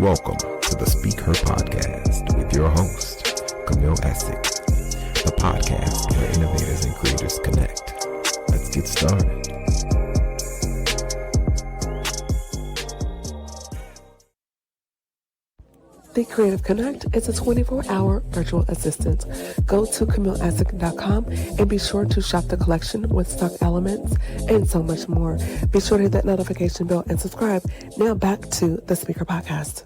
Welcome to the Speak Her Podcast with your host, Camille, Essick, the podcast where innovators and creators connect. Let's get started. The Creative Connect is a 24-hour virtual assistant. Go to CamilleEssick.com and be sure to shop the collection with stock elements and so much more. Be sure to hit that notification bell and subscribe. Now back to the Speaker Podcast.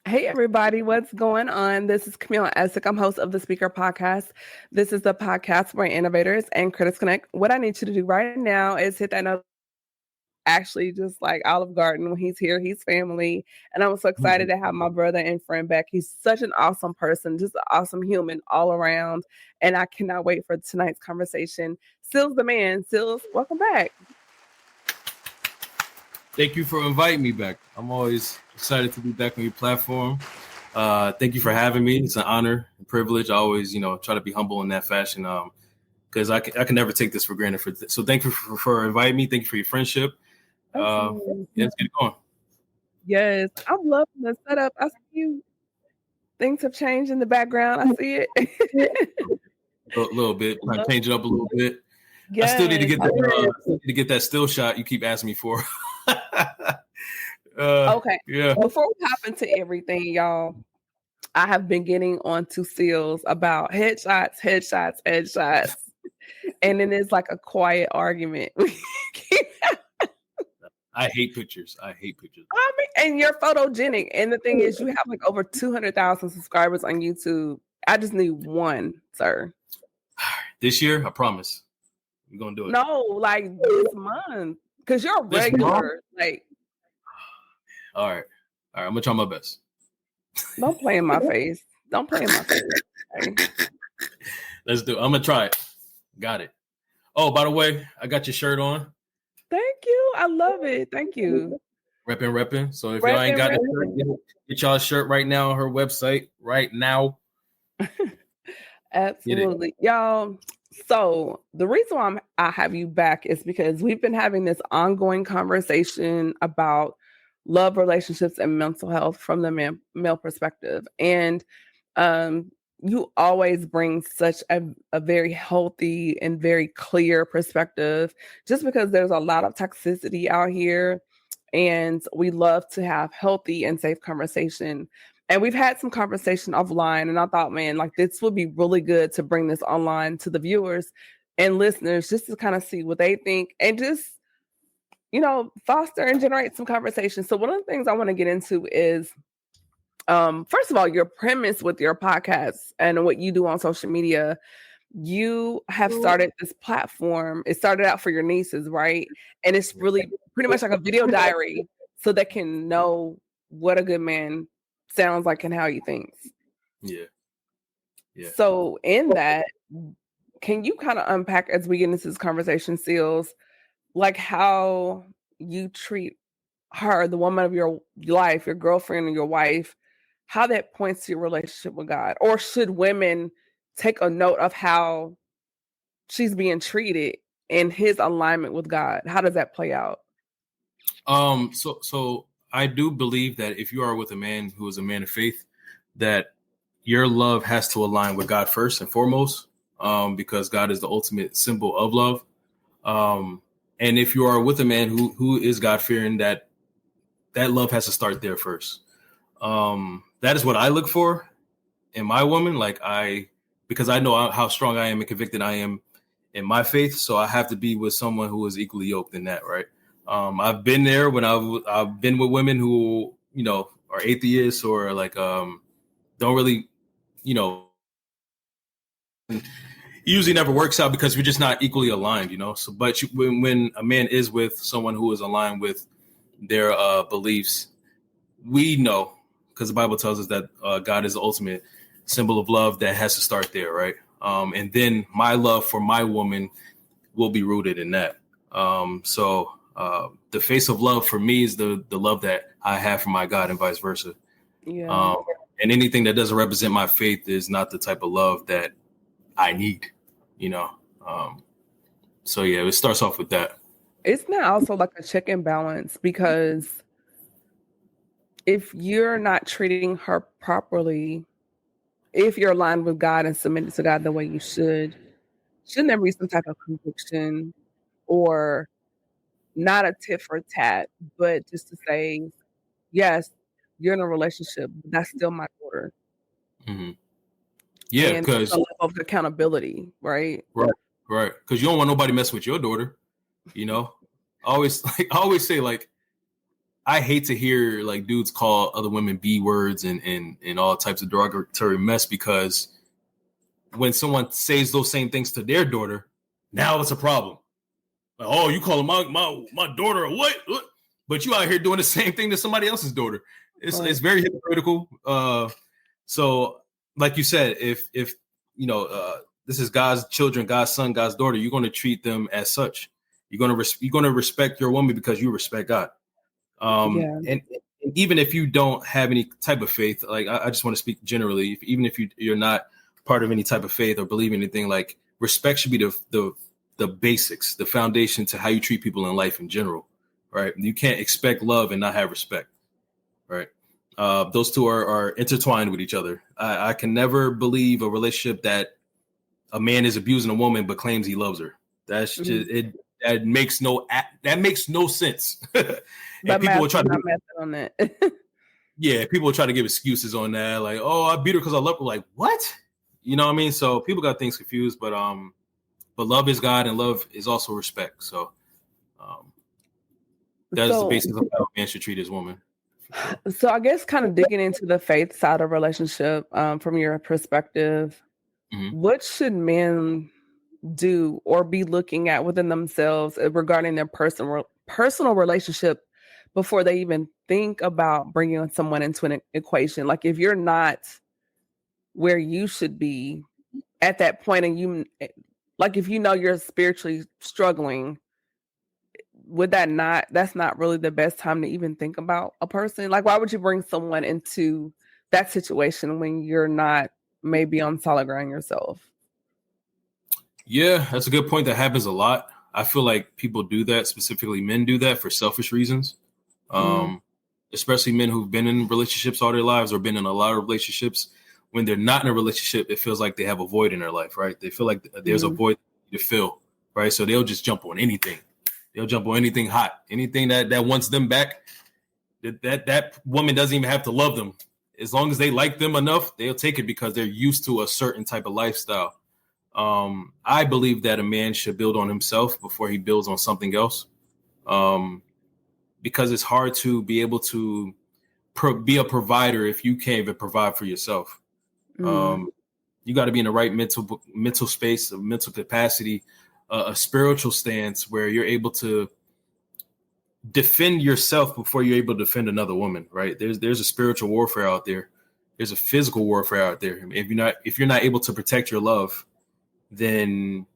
Hey everybody, what's going on? This is Camille Essick. I'm host of the Speaker Podcast. This is the podcast where innovators and critics connect. What I need you to do right now is hit that notification. Actually, just like Olive Garden, when he's here, he's family. And I'm so excited to have my brother and friend back. He's such an awesome person, just an awesome human all around. And I cannot wait for tonight's conversation. Sealz the Man. Sealz, welcome back. Thank you for inviting me back. I'm always excited to be back on your platform. Thank you for having me. It's an honor and privilege. I always, try to be humble in that fashion because I can never take this for granted. So thank you for inviting me. Thank you for your friendship. Let's get it going. Yes, I'm loving the setup. I see you. Things have changed in the background. I see it. a little bit. I change it up a little bit. Yes. I still need to get that still shot you keep asking me for. Okay. Yeah. Before we hop into everything, y'all, I have been getting onto Sealz about headshots, and then it's like a quiet argument. I hate pictures. I mean, and you're photogenic. And the thing is, you have like over 200,000 subscribers on YouTube. I just need one, sir. This year, I promise. We're going to do it. No, like this month. Because you're a regular. All right. I'm going to try my best. Don't play in my face. Okay? Let's do it. I'm going to try it. Got it. Oh, by the way, I got your shirt on. Thank you. I love it. Thank you. Repping. So if y'all ain't got it, get y'all a shirt right now on her website right now. Absolutely. Y'all. So the reason why I have you back is because we've been having this ongoing conversation about love, relationships, and mental health from the male perspective. And you always bring such a very healthy and very clear perspective, just because there's a lot of toxicity out here, and we love to have healthy and safe conversation. And we've had some conversation offline, and I thought, man, like this would be really good to bring this online to the viewers and listeners, just to kind of see what they think and just, foster and generate some conversation. So one of the things I want to get into is, first of all, your premise with your podcast and what you do on social media. You have started this platform. It started out for your nieces, right? And it's really pretty much like a video diary so they can know what a good man sounds like and how he thinks. Yeah. So in that, can you kind of unpack as we get into this conversation, Sealz, like how you treat her, the woman of your life, your girlfriend or your wife, how that points to your relationship with God? Or should women take a note of how she's being treated in his alignment with God? How does that play out? So I do believe that if you are with a man who is a man of faith, that your love has to align with God first and foremost, because God is the ultimate symbol of love. And if you are with a man who is God-fearing, that love has to start there first. That is what I look for in my woman. Because I know how strong I am and convicted I am in my faith. So I have to be with someone who is equally yoked in that. Right. I've been there when I've been with women who, are atheists or don't really, usually never works out because we're just not equally aligned, So, but when a man is with someone who is aligned with their beliefs, we know, because the Bible tells us that God is the ultimate symbol of love, that has to start there, right? And then my love for my woman will be rooted in that. So the face of love for me is the love that I have for my God and vice versa. Yeah. And anything that doesn't represent my faith is not the type of love that I need, So yeah, it starts off with that. It's not also like a check and balance, because if you're not treating her properly, if you're aligned with God and submitted to God the way you should, shouldn't there be some type of conviction or not a tit for tat, but just to say, yes, you're in a relationship, but that's still my daughter. Mm-hmm. Yeah, and because a level of accountability, right? Right. Because you don't want nobody mess with your daughter. I always say, like, I hate to hear like dudes call other women B words and all types of derogatory mess, because when someone says those same things to their daughter, now it's a problem. Like, oh, you calling my daughter a what? But you out here doing the same thing to somebody else's daughter. It's very hypocritical. So like you said, if this is God's children, God's son, God's daughter, you're going to treat them as such. You're going to respect your woman because you respect God. And even if you don't have any type of faith, like I just want to speak generally, even if you're not part of any type of faith or believe in anything, like respect should be the basics, the foundation to how you treat people in life in general, right? You can't expect love and not have respect, right? Those two are intertwined with each other. I can never believe a relationship that a man is abusing a woman but claims he loves her. That's just it. That makes no sense. And people will try to on that. Yeah, people will try to give excuses on that, like, oh, I beat her because I love her. Like, what? You know what I mean? So people got things confused, but love is God and love is also respect. So that's the basis of how a man should treat his woman. So I guess kind of digging into the faith side of relationship, from your perspective, what should men do or be looking at within themselves regarding their personal relationship before they even think about bringing someone into an equation? Like, if you're not where you should be at that point, and if you're spiritually struggling, that's not really the best time to even think about a person? Like, why would you bring someone into that situation when you're not maybe on solid ground yourself? Yeah, that's a good point. That happens a lot. I feel like people do that, specifically men do that for selfish reasons. Especially men who've been in relationships all their lives or been in a lot of relationships. When they're not in a relationship, it feels like they have a void in their life, right? They feel like there's a void to fill, right? So they'll just jump on anything. They'll jump on anything hot, anything that wants them back. That woman doesn't even have to love them. As long as they like them enough, they'll take it because they're used to a certain type of lifestyle. I believe that a man should build on himself before he builds on something else. Because it's hard to be able to be a provider if you can't even provide for yourself. You got to be in the right mental space, a mental capacity, a spiritual stance where you're able to defend yourself before you're able to defend another woman, right? There's a spiritual warfare out there. There's a physical warfare out there. If you're not able to protect your love, then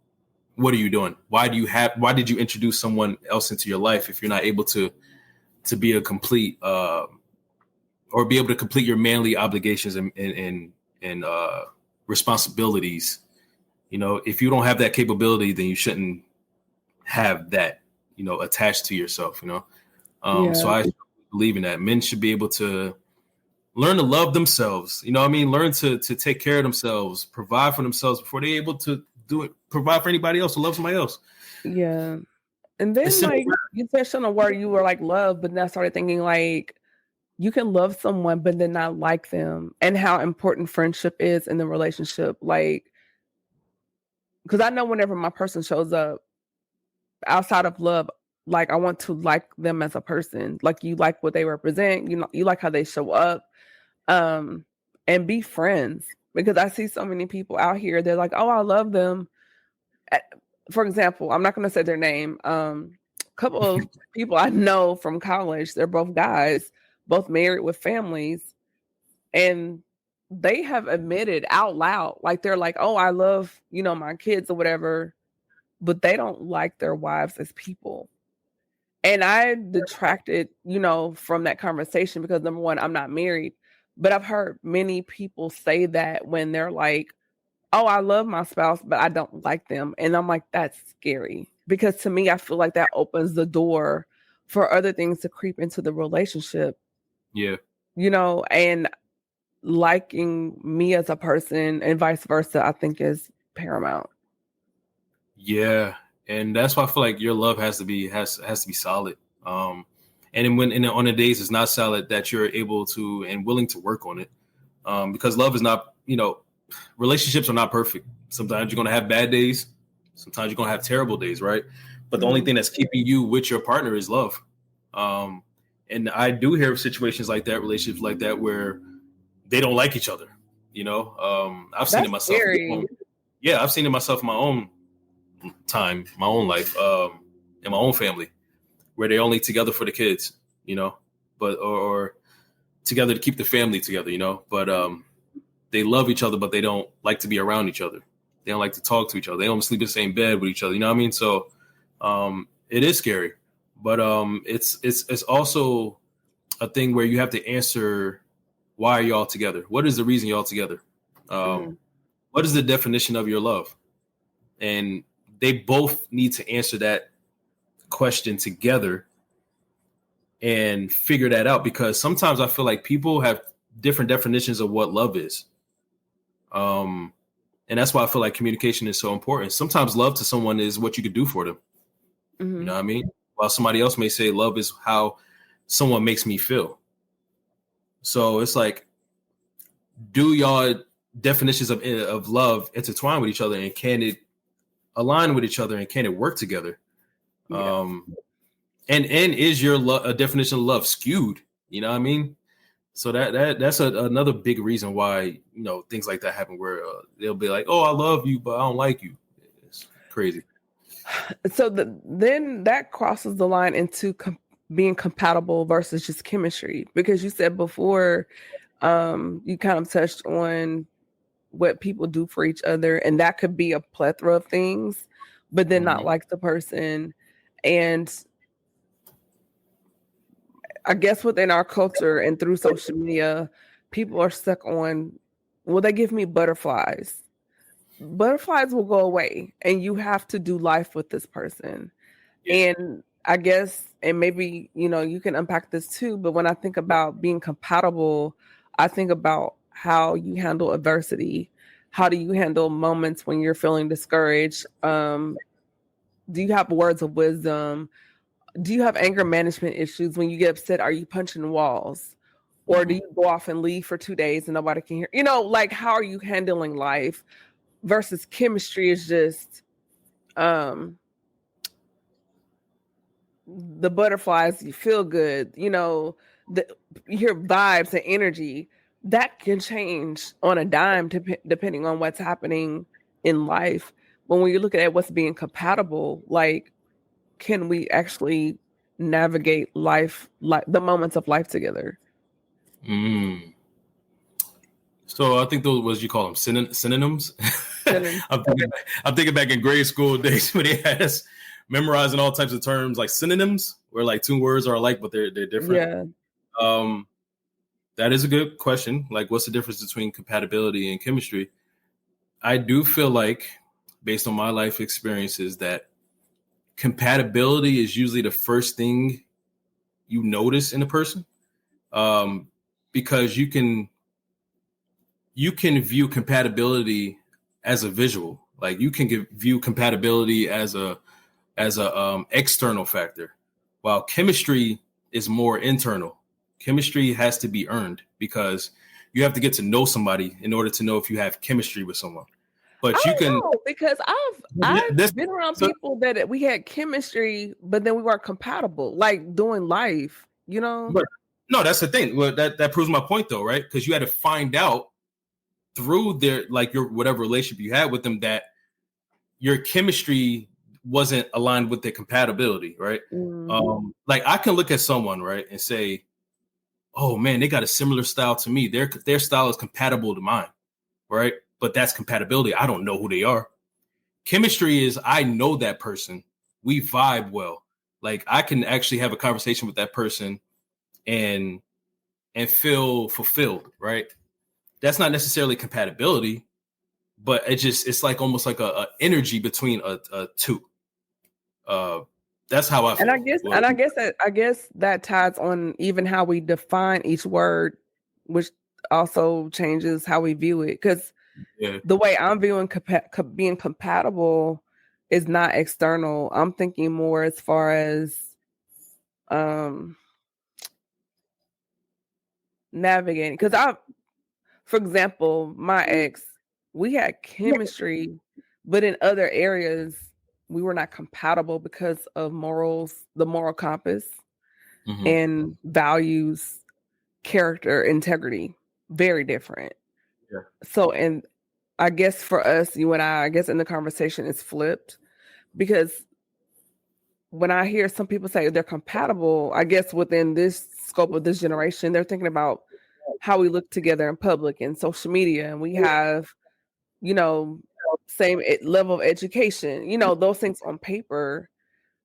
what are you doing? Why did you introduce someone else into your life if you're not able to be a complete or be able to complete your manly obligations and responsibilities? If you don't have that capability, then you shouldn't have that, attached to yourself, So I believe in that. Men should be able to learn to love themselves, learn to take care of themselves, provide for themselves before they're able to provide for anybody else or love somebody else. Yeah. And then you touched on a word, you were like love, but then I started thinking like you can love someone, but then not like them, and how important friendship is in the relationship. Like, because I know whenever my person shows up outside of love, like I want to like them as a person. Like, you like what they represent, you like how they show up, and be friends. Because I see so many people out here, they're like, oh, I love them. For example, I'm not going to say their name. A couple of people I know from college, they're both guys, both married with families, and they have admitted out loud, like they're like, oh, I love, my kids or whatever, but they don't like their wives as people. And I detracted, from that conversation because, number one, I'm not married, but I've heard many people say that when they're like, oh, I love my spouse, but I don't like them. And I'm like, that's scary, because to me, I feel like that opens the door for other things to creep into the relationship. Yeah. and liking me as a person and vice versa, I think is paramount. Yeah. And that's why I feel like your love has to be solid. And then on the days it's not solid, that you're able to and willing to work on it. Because love is not, relationships are not perfect. Sometimes you're going to have bad days. Sometimes you're going to have terrible days, right? But the only thing that's keeping you with your partner is love. And I do hear situations like that, relationships like that, where they don't like each other. I've seen it myself. Yeah, I've seen it myself in my own time, my own life, in my own family, where they're only together for the kids, but or together to keep the family together, but they love each other, but they don't like to be around each other. They don't like to talk to each other. They don't sleep in the same bed with each other. You know what I mean? So it is scary, but it's also a thing where you have to answer, why are y'all together? What is the reason y'all together? What is the definition of your love? And they both need to answer that question together and figure that out, because sometimes I feel like people have different definitions of what love is. And that's why I feel like communication is so important. Sometimes love to someone is what you could do for them. You know what I mean? While somebody else may say love is how someone makes me feel. So it's like, do y'all definitions of love intertwine with each other, and can it align with each other, and can it work together? Yeah. And is your definition of love skewed? You know what I mean? So that's another big reason why, things like that happen, where they'll be like, oh, I love you, but I don't like you. It's crazy. So then that crosses the line into being compatible versus just chemistry, because you said before, you kind of touched on what people do for each other, and that could be a plethora of things, but then not like the person. And I guess within our culture and through social media, people are stuck on, well, they give me butterflies. Butterflies will go away, and you have to do life with this person. Yeah. And I guess, and maybe, you can unpack this too, but when I think about being compatible, I think about how you handle adversity. How do you handle moments when you're feeling discouraged? Do you have words of wisdom? Do you have anger management issues? When you get upset, are you punching walls? Or do you go off and leave for 2 days and nobody can hear? Like, how are you handling life? Versus chemistry is just the butterflies, you feel good, you hear vibes and energy. That can change on a dime depending on what's happening in life. But when you look at what's being compatible, like, can we actually navigate life, like the moments of life together? So I think those, what you call them, synonyms? I'm thinking back in grade school days when they had us memorizing all types of terms like synonyms, where like two words are alike, but they're different. Yeah. That is a good question. Like, what's the difference between compatibility and chemistry? I do feel like, based on my life experiences, that compatibility is usually the first thing you notice in a person, because you can view compatibility as a visual. Like, you can view compatibility as a external factor, while chemistry is more internal. Chemistry has to be earned, because you have to get to know somebody in order to know if you have chemistry with someone. But you can know, because I've been around people that we had chemistry, but then we weren't compatible, like doing life, But no, that's the thing. Well, that proves my point, though, right? Because you had to find out through your whatever relationship you had with them that your chemistry wasn't aligned with their compatibility, right? Like, I can look at someone, right, and say, oh man, they got a similar style to me. Their style is compatible to mine, right? But that's compatibility. I don't know who they are. Chemistry is, I know that person. We vibe well. Like, I can actually have a conversation with that person and feel fulfilled, right? That's not necessarily compatibility, but it's like almost like a energy between a two. That's how I feel. And I guess that ties on even how we define each word which also changes how we view it. Because the way I'm viewing being compatible is not external. I'm thinking more as far as navigating. Because for example, my ex, we had chemistry, but in other areas we were not compatible because of morals, the moral compass, and values, character, integrity, very different. Yeah. So, and I guess for us, you and I guess in the conversation it's flipped, because when I hear some people say they're compatible, I guess within this scope of this generation, they're thinking about how we look together in public and social media, and we have, same level of education, those things on paper.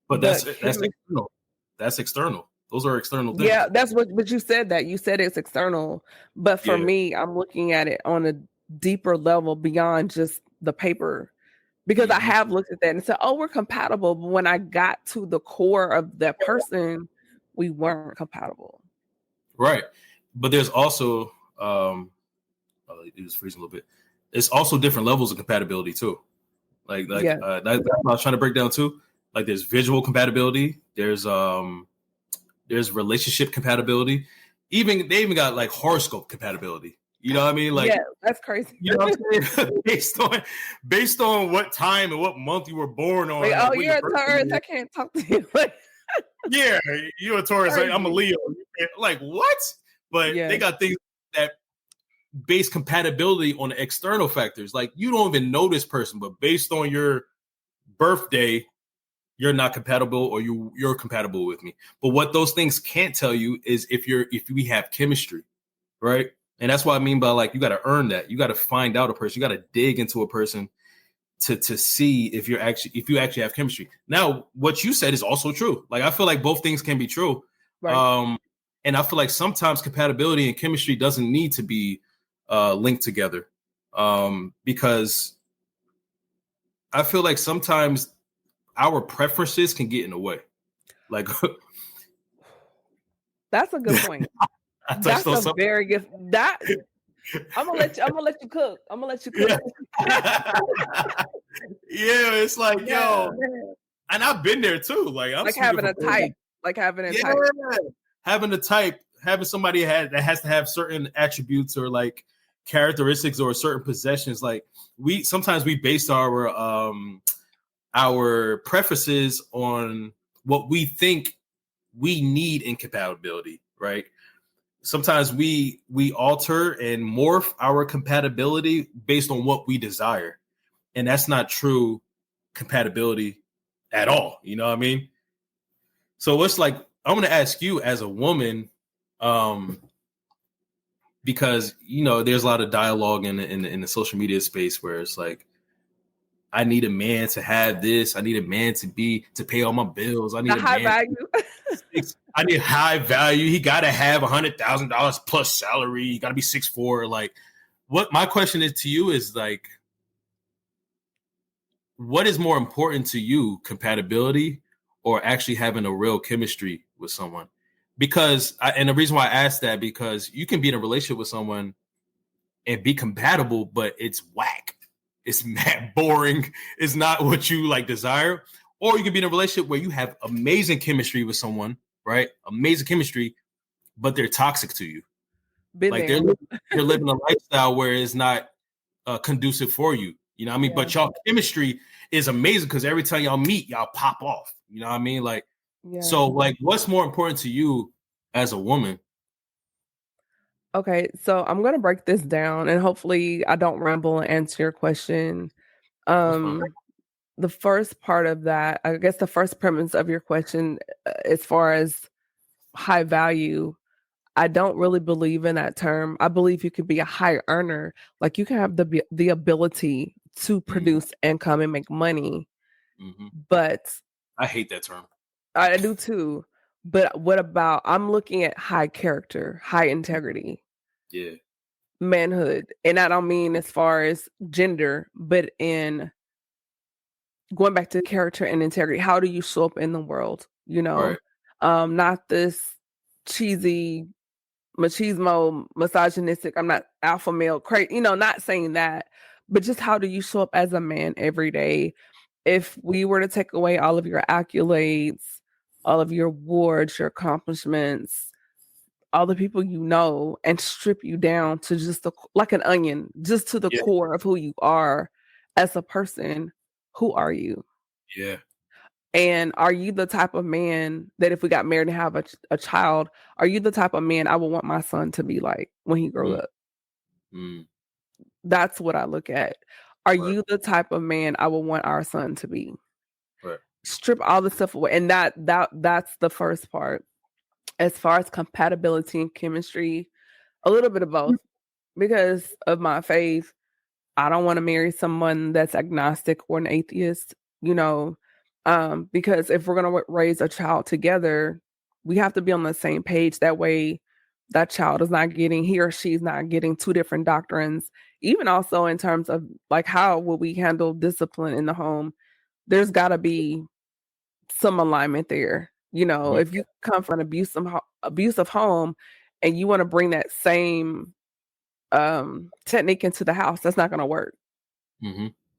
But that's external. That's external. Those are external things. Yeah, that's but you said that. You said it's external. But for me, I'm looking at it on a deeper level beyond just the paper. Because I have looked at that and said, oh, we're compatible. But when I got to the core of that person, we weren't compatible. Right. But there's also, it was freezing a little bit. It's also different levels of compatibility too. That's what I was trying to break down too. Like there's visual compatibility. There's relationship compatibility. They even got like horoscope compatibility. You know what I mean? Like, yeah, that's crazy. You know what I'm saying? based on what time and what month you were born on. Like, oh, you're a Taurus. I can't talk to you. Yeah, you're a Taurus. Like, I'm a Leo. Like, what? But they got things that base compatibility on the external factors. Like, you don't even know this person, but based on your birthday, you're not compatible, or you're compatible with me. But what those things can't tell you is if we have chemistry, right? And that's what I mean by, like, you got to earn that. You got to find out a person. You got to dig into a person to see if you actually have chemistry. Now, what you said is also true. Like, I feel like both things can be true. Right. And I feel like sometimes compatibility and chemistry doesn't need to be linked together, because I feel like sometimes our preferences can get in the way. Like, that's a good point. That's a very good. I'm gonna let you cook. Yeah, it's like, yo, and I've been there too. Like, I'm having a type. Having somebody that has to have certain attributes or like characteristics or certain possessions. Like, sometimes we base our preferences on what we think we need in compatibility, right? Sometimes we alter and morph our compatibility based on what we desire. And that's not true compatibility at all. You know what I mean? So it's like, I'm going to ask you as a woman, because, there's a lot of dialogue in the social media space where it's like, I need a man to have this. I need a man to pay all my bills. I need a high man value. I need high value. He got to have $100,000 plus salary. He got to be 6'4". Like, what my question is to you is, like, what is more important to you, compatibility or actually having a real chemistry with someone? Because and the reason why I asked that, because you can be in a relationship with someone and be compatible, but it's whack. It's mad boring. It's not what you like desire. Or you can be in a relationship where you have amazing chemistry with someone, right? Amazing chemistry, but they're toxic to you. They're living a lifestyle where it's not conducive for you. You know what I mean? Yeah. But y'all chemistry is amazing because every time y'all meet, y'all pop off. You know what I mean? Like, so like, what's more important to you as a woman? Okay, so I'm going to break this down and hopefully I don't ramble and answer your question. The first part of that, I guess the first premise of your question, as far as high value, I don't really believe in that term. I believe you can be a high earner. Like, you can have the ability to produce income and make money. But I hate that term. I do too. But what about, I'm looking at high character, high integrity. Yeah. Manhood. And I don't mean as far as gender, but in going back to character and integrity. How do you show up in the world? Right. Not this cheesy machismo, misogynistic. I'm not alpha male, crazy, not saying that, but just how do you show up as a man every day? If we were to take away all of your accolades, all of your awards, your accomplishments, all the people you know, and strip you down to just like an onion, just to the core of who you are as a person, who are you? Yeah. And are you the type of man that if we got married and have a child, are you the type of man I would want my son to be like when he grows up? That's what I look at. Are you the type of man I would want our son to be? Right. Strip all the stuff away. And that's the first part. As far as compatibility and chemistry, a little bit of both. Because of my faith, I don't want to marry someone that's agnostic or an atheist, because if we're going to raise a child together, we have to be on the same page. That way, that child is not getting, he or she's not getting two different doctrines. Even also in terms of like, how will we handle discipline in the home? There's got to be some alignment there. If you come from an abusive home and you want to bring that same technique into the house, that's not going to work.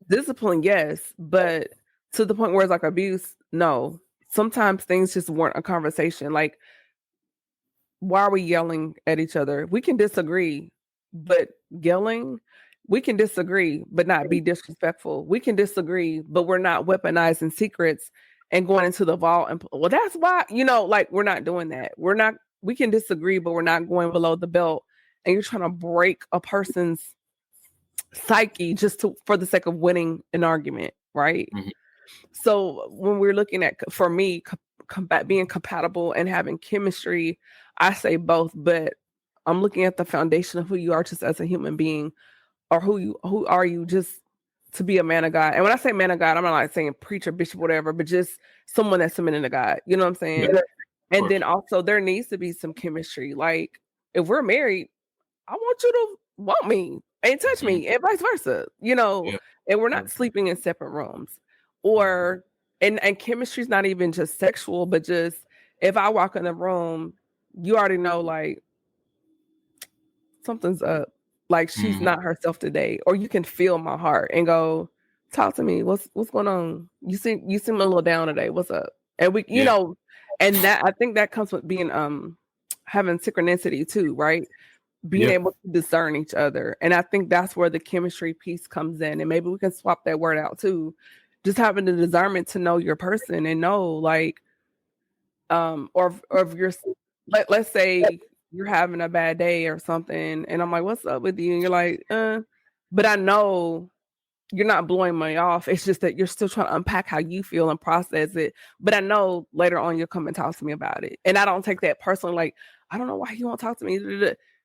Discipline, yes, but to the point where it's like abuse, no. Sometimes things just warrant a conversation. Like, why are we yelling at each other? We can disagree, but yelling, we can disagree, but not be disrespectful. We can disagree, but we're not weaponizing secrets and going into the vault. And well, that's why, like, we're not doing that. We can disagree, but we're not going below the belt. And you're trying to break a person's psyche just for the sake of winning an argument, right? So when we're looking at, for me, being compatible and having chemistry, I say both, but I'm looking at the foundation of who you are just as a human being, or who are you just to be a man of God. And when I say man of God, I'm not like saying preacher, bishop, whatever, but just someone that's submitting to God. You know what I'm saying? Yeah. And then also there needs to be some chemistry. Like, if we're married, I want you to want me and touch me and vice versa, and we're not sleeping in separate rooms. Or, and chemistry is not even just sexual, but just if I walk in the room, you already know, like, something's up. Like, she's not herself today. Or you can feel my heart and go, talk to me. What's going on? You seem a little down today. What's up? And we, and that, I think that comes with being, having synchronicity too, right? Being able to discern each other. And I think that's where the chemistry piece comes in. And maybe we can swap that word out too. Just having the discernment to know your person and know, like, or if you're, let's say you're having a bad day or something, and I'm like, what's up with you? And you're like, but I know you're not blowing me off. It's just that you're still trying to unpack how you feel and process it. But I know later on you'll come and talk to me about it. And I don't take that personally, like, I don't know why you won't talk to me.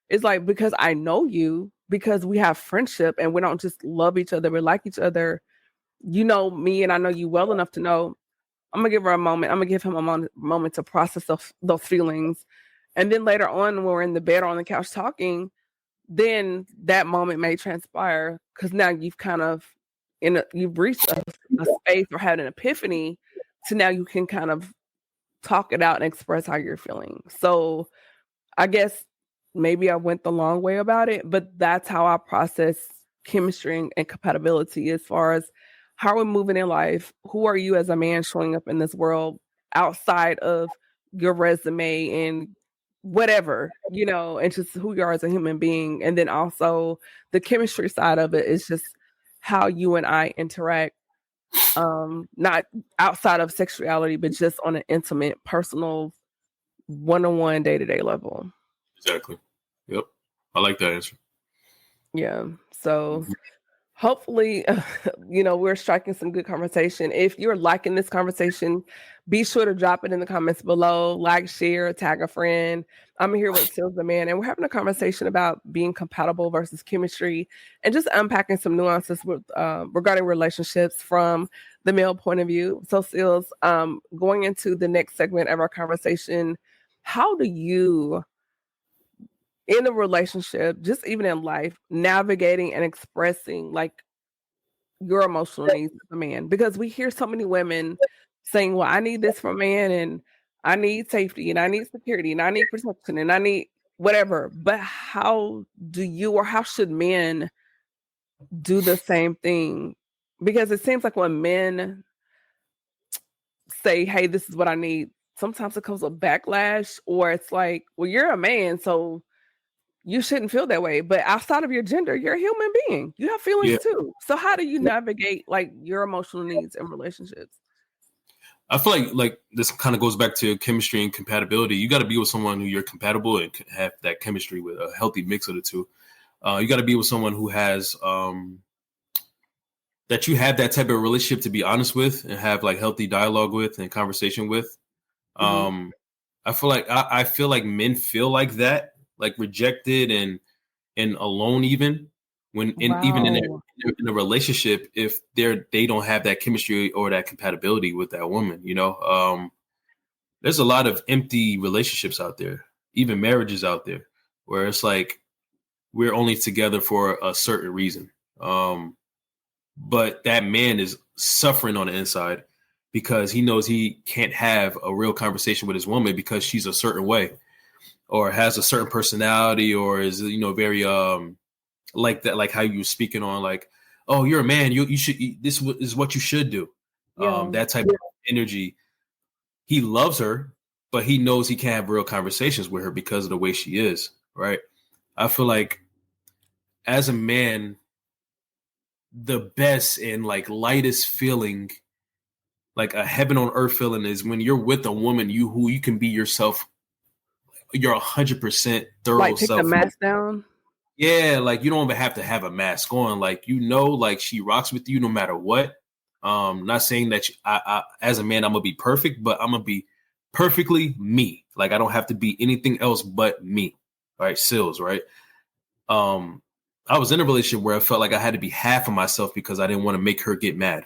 It's like, because I know you, because we have friendship and we don't just love each other, we like each other. You know me, and I know you well enough to know I'm gonna give her a moment. I'm gonna give him a moment to process those feelings. And then later on, when we're in the bed or on the couch talking, then that moment may transpire, because now you've kind of you've reached a space or had an epiphany to now you can kind of talk it out and express how you're feeling. So I guess maybe I went the long way about it, but that's how I process chemistry and compatibility, as far as how we're moving in life. Who are you as a man showing up in this world outside of your resume and whatever, and just who you are as a human being. And then also the chemistry side of it is just how you and I interact, not outside of sexuality, but just on an intimate, personal, one-on-one, day-to-day level. Exactly. Yep. I like that answer. Yeah. So hopefully, we're striking some good conversation. If you're liking this conversation, be sure to drop it in the comments below, like, share, tag a friend. I'm here with Sealz the Man, and we're having a conversation about being compatible versus chemistry, and just unpacking some nuances with regarding relationships from the male point of view. So Sealz, going into the next segment of our conversation, how do you, in a relationship, just even in life, navigating and expressing like your emotional needs as a man? Because we hear so many women saying, well, I need this from a man, and I need safety, and I need security, and I need protection, and I need whatever. But how do you, or how should men do the same thing? Because it seems like when men say, hey, this is what I need, sometimes it comes with backlash, or it's like, well, you're a man, so you shouldn't feel that way. But outside of your gender, you're a human being. You have feelings too. So how do you navigate like your emotional needs in relationships? I feel like this kind of goes back to chemistry and compatibility. You got to be with someone who you're compatible and have that chemistry with, a healthy mix of the two. You got to be with someone who has that you have that type of relationship to be honest with and have like healthy dialogue with and conversation with. I feel like men feel like that, like rejected and alone, even when even in a relationship, if they don't have that chemistry or that compatibility with that woman. There's a lot of empty relationships out there, even marriages out there, where it's like we're only together for a certain reason. But that man is suffering on the inside because he knows he can't have a real conversation with his woman because she's a certain way or has a certain personality or is, very like that, like how you were speaking on, like, oh, you're a man, you should, this is what you should do. That type of energy. He loves her, but he knows he can't have real conversations with her because of the way she is. Right. I feel like as a man, the best and like lightest feeling, like a heaven on earth feeling, is when you're with a woman who you can be yourself. You're 100% thorough like take self. the mask down. Yeah, like you don't even have to have a mask on. Like like she rocks with you no matter what. Not saying that I as a man I'm gonna be perfect, but I'm gonna be perfectly me. Like I don't have to be anything else but me. Right, Sealz, right? I was in a relationship where I felt like I had to be half of myself because I didn't want to make her get mad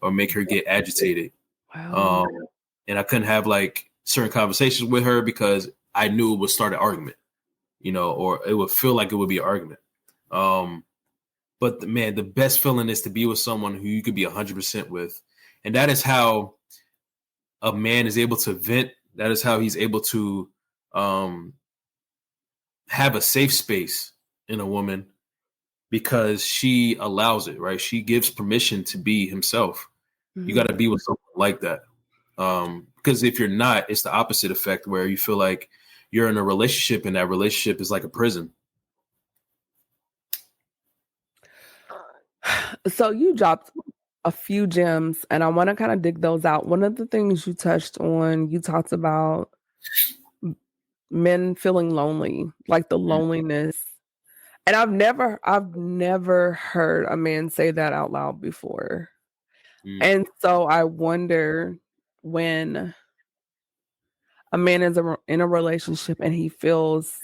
or make her get agitated. Wow. And I couldn't have like certain conversations with her because I knew it would start an argument, or it would feel like it would be an argument. But the best feeling is to be with someone who you could be 100% with. And that is how a man is able to vent. That is how he's able to have a safe space in a woman because she allows it, right? She gives permission to be himself. Mm-hmm. You got to be with someone like that. Because if you're not, it's the opposite effect where you feel like you're in a relationship and that relationship is like a prison. So you dropped a few gems and I want to kind of dig those out. One of the things you touched on, you talked about men feeling lonely, like the loneliness. And I've never heard a man say that out loud before. And so I wonder, when a man is in a relationship and he feels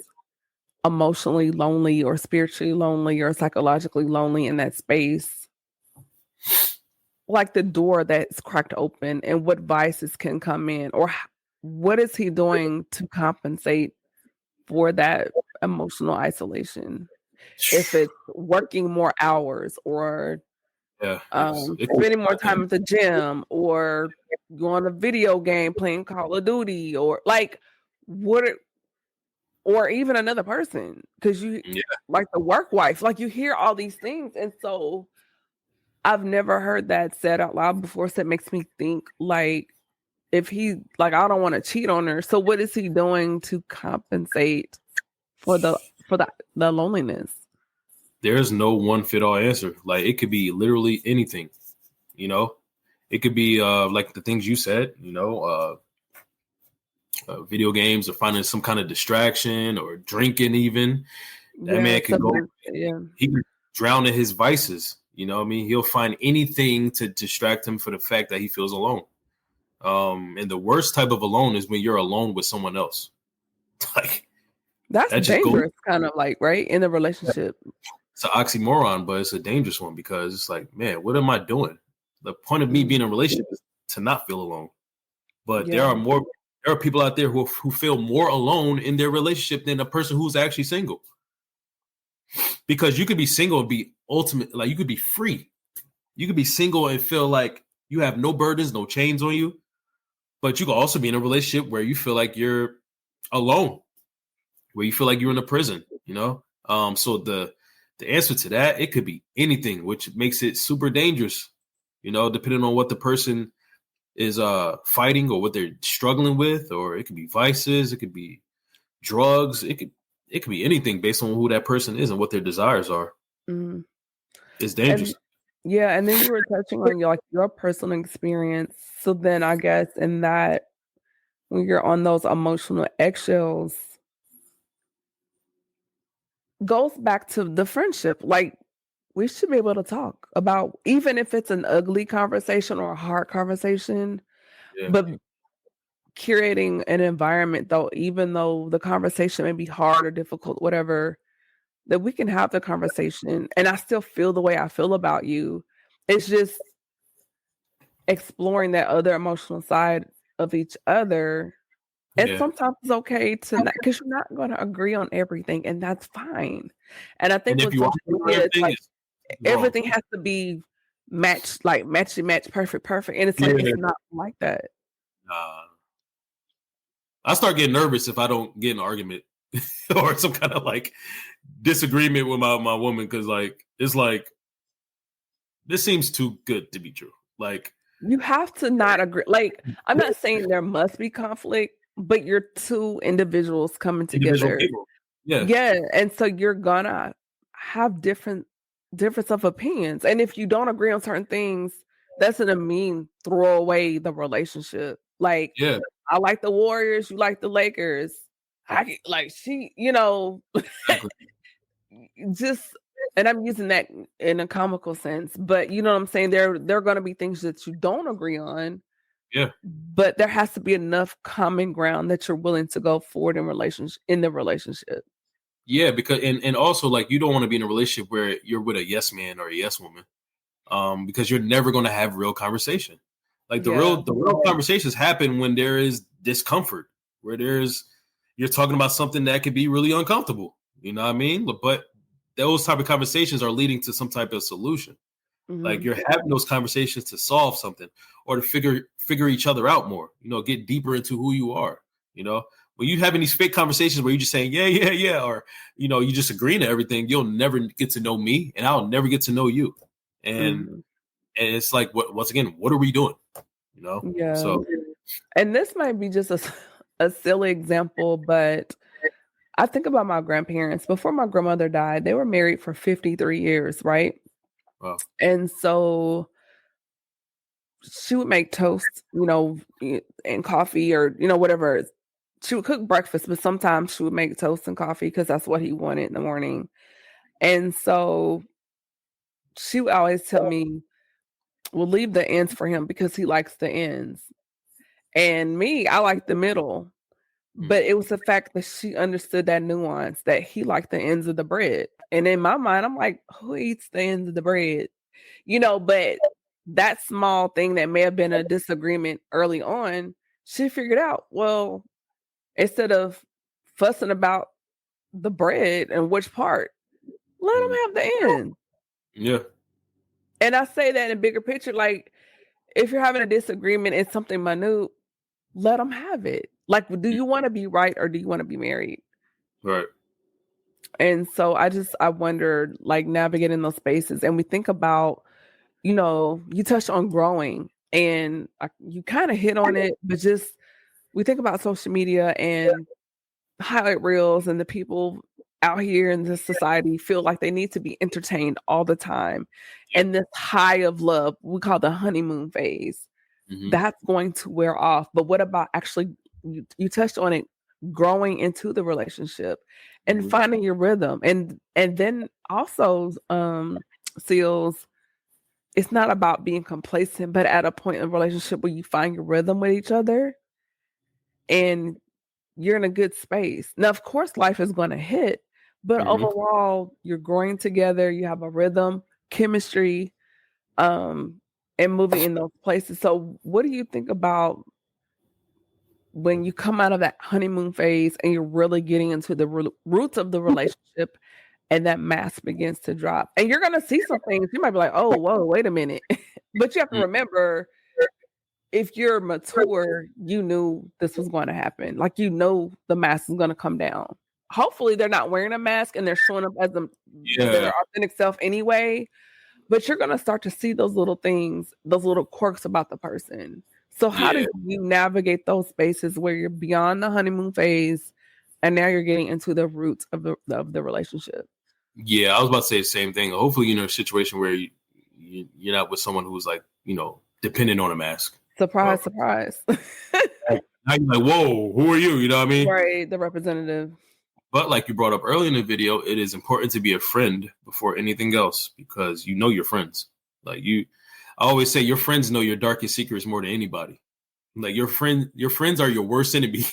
emotionally lonely or spiritually lonely or psychologically lonely in that space, like the door that's cracked open and what vices can come in, or what is he doing to compensate for that emotional isolation? If it's working more hours or spending more time at the gym or going to video game, playing Call of Duty, or like or even another person, because you like the work wife, like you hear all these things. And so I've never heard that said out loud before. So it makes me think, like, if he, like, I don't want to cheat on her. So what is he doing to compensate for the loneliness? There's no one fit all answer. Like it could be literally anything, it could be like the things you said, video games or finding some kind of distraction or drinking even. That man could go, he could drown in his vices. He'll find anything to distract him for the fact that he feels alone. And the worst type of alone is when you're alone with someone else. Like that's dangerous, kind of like, right, in a relationship. It's an oxymoron, but it's a dangerous one because it's like, man, what am I doing? The point of me being in a relationship is to not feel alone. But there are people out there who feel more alone in their relationship than a person who's actually single. Because you could be single and be ultimate, like you could be free. You could be single and feel like you have no burdens, no chains on you. But you could also be in a relationship where you feel like you're alone. where you feel like you're in a prison, So the answer to that, it could be anything, which makes it super dangerous, depending on what the person is fighting or what they're struggling with, or it could be vices, it could be drugs, it could be anything based on who that person is and what their desires are. Mm-hmm. It's dangerous. And then you were touching on your personal experience. So then I guess in that, when you're on those emotional eggshells, goes back to the friendship. Like, we should be able to talk about, even if it's an ugly conversation or a hard conversation, but curating an environment, though, even though the conversation may be hard or difficult, whatever, that we can have the conversation and I still feel the way I feel about you. It's just exploring that other emotional side of each other. And sometimes it's okay to not, because you're not going to agree on everything, and that's fine. And I think with social media, it's like everything has to be matched, like match, perfect. And it's like, it's not like that. I start getting nervous if I don't get an argument or some kind of like disagreement with my woman, because like it's like, this seems too good to be true. Like, you have to not agree. Like, I'm not saying there must be conflict, but you're two individuals coming together. Yeah. And so you're gonna have different difference of opinions. And if you don't agree on certain things, that's gonna mean throw away the relationship. Like, I like the Warriors, you like the Lakers. I like just, and I'm using that in a comical sense, but you know what I'm saying? There are going to be things that you don't agree on. Yeah. But there has to be enough common ground that you're willing to go forward in the relationship. Yeah, because and also, like, you don't want to be in a relationship where you're with a yes man or a yes woman, because you're never going to have real conversation. Like the real conversations happen when there is discomfort, where you're talking about something that could be really uncomfortable. You know what I mean? But those type of conversations are leading to some type of solution. Mm-hmm. Like, you're having those conversations to solve something or to figure each other out more, get deeper into who you are. When you having these fake conversations where you're just saying, yeah, or, you just agree to everything, you'll never get to know me and I'll never get to know you. And it's like, once again, what are we doing? Yeah. So, and this might be just a silly example, but I think about my grandparents. Before my grandmother died, they were married for 53 years, right? Wow. And so she would make toast, and coffee, or, whatever. She would cook breakfast, but sometimes she would make toast and coffee because that's what he wanted in the morning. And so she would always tell me, we'll leave the ends for him because he likes the ends. And me, I like the middle. But it was the fact that she understood that nuance, that he liked the ends of the bread. And in my mind, I'm like, who eats the ends of the bread? But that small thing that may have been a disagreement early on, she figured out, well, instead of fussing about the bread and which part, let him have the end. Yeah. And I say that in a bigger picture, like, if you're having a disagreement, it's something minute, let them have it. Like, do you want to be right or do you want to be married? Right. And so I wondered, like, navigating those spaces. And we think about, you touched on growing, and you kind of hit on it, but just, we think about social media and highlight reels, and the people out here in this society feel like they need to be entertained all the time. And this high of love, we call the honeymoon phase, that's going to wear off. But what about actually, you touched on it, growing into the relationship and finding your rhythm. And then also, Sealz, it's not about being complacent, but at a point in a relationship where you find your rhythm with each other and you're in a good space. Now, of course, life is going to hit, but overall, you're growing together. You have a rhythm, chemistry, and moving in those places. So what do you think about when you come out of that honeymoon phase and you're really getting into the roots of the relationship, and that mask begins to drop? And you're going to see some things. You might be like, oh, whoa, wait a minute. But you have to remember, if you're mature, you knew this was going to happen. Like, the mask is going to come down. hopefully they're not wearing a mask and they're showing up as their authentic self anyway. But you're going to start to see those little things, those little quirks about the person. So how do you navigate those spaces where you're beyond the honeymoon phase and now you're getting into the roots of the relationship? Yeah, I was about to say the same thing. Hopefully, you're in a situation where you're not with someone who's like, dependent on a mask. Surprise, surprise. Now you're like, whoa, who are you? You know what I mean? Right, the representative. But like you brought up earlier in the video, it is important to be a friend before anything else because you know your friends. I always say your friends know your darkest secrets more than anybody. Like your friends are your worst enemy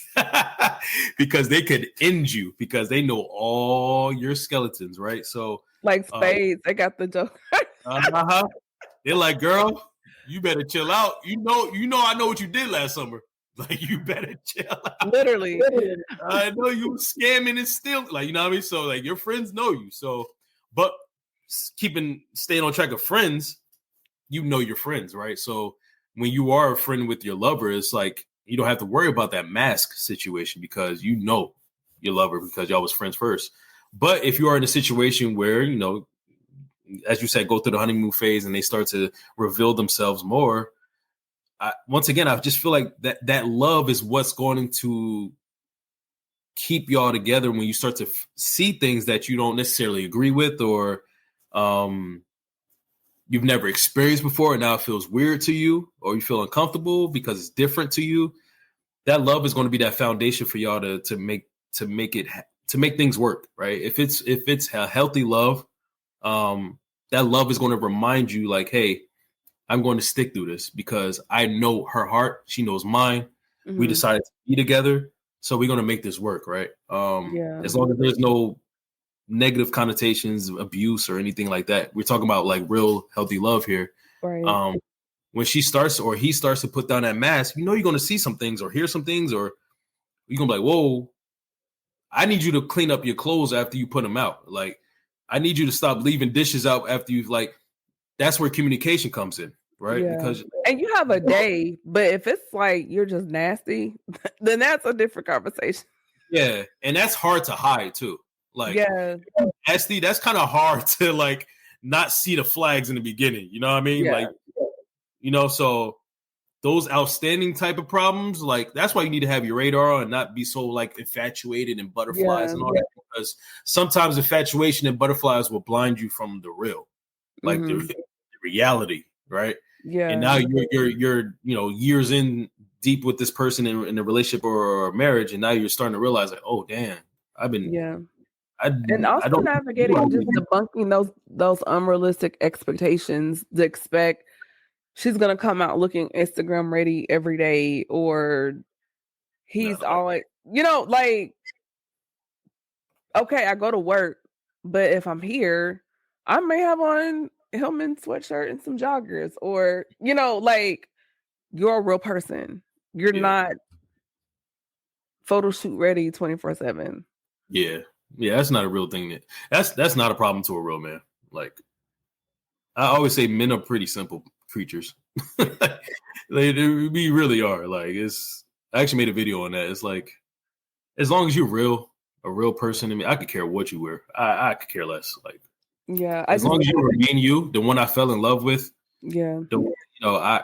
because they could end you because they know all your skeletons, right? So like spades, they got the joke. They're like, girl, you better chill out. You know, I know what you did last summer. Like, you better chill out. Literally. I know you were scamming and stealing. Like, you know what I mean? So, like, your friends know you. So, but staying on track of friends, you know your friends, right? So, when you are a friend with your lover, it's like, you don't have to worry about that mask situation because you know your lover because y'all was friends first. But if you are in a situation where, as you said, go through the honeymoon phase and they start to reveal themselves more, once again, I just feel like that love is what's going to keep y'all together when you start to see things that you don't necessarily agree with or you've never experienced before, and now it feels weird to you or you feel uncomfortable because it's different to you. That love is going to be that foundation for y'all to make things work, right? If it's a healthy love, that love is going to remind you like, hey, I'm going to stick through this because I know her heart. She knows mine. Mm-hmm. We decided to be together. So we're going to make this work, right? As long as there's no negative connotations, abuse or anything like that. We're talking about like real healthy love here. Right. When she starts or he starts to put down that mask, you're going to see some things or hear some things or you're going to be like, whoa, I need you to clean up your clothes after you put them out. Like, I need you to stop leaving dishes out after you've that's where communication comes in. Right. Yeah. And you have a day, but if it's like you're just nasty, then that's a different conversation. Yeah. And that's hard to hide too. Like, nasty, that's kind of hard to not see the flags in the beginning. You know what I mean? Yeah. So those outstanding type of problems, that's why you need to have your radar on and not be so infatuated and butterflies and all that, because sometimes infatuation and butterflies will blind you from the real, the reality. Right. Yeah. And now you're years in deep with this person in a relationship or a marriage, and now you're starting to realize oh damn, and also navigating just debunking those unrealistic expectations to expect she's gonna come out looking Instagram ready every day, or he's always okay, I go to work, but if I'm here, I may have on Hillman sweatshirt and some joggers, or you're a real person. You're not photo shoot ready 24/7. Yeah, that's not a real thing. That's not a problem to a real man. Like, I always say, men are pretty simple creatures. We really are. I actually made a video on that. It's like, as long as you're a real person, I mean, I could care what you wear. I could care less. As long as you remain you, the one I fell in love with. Yeah. I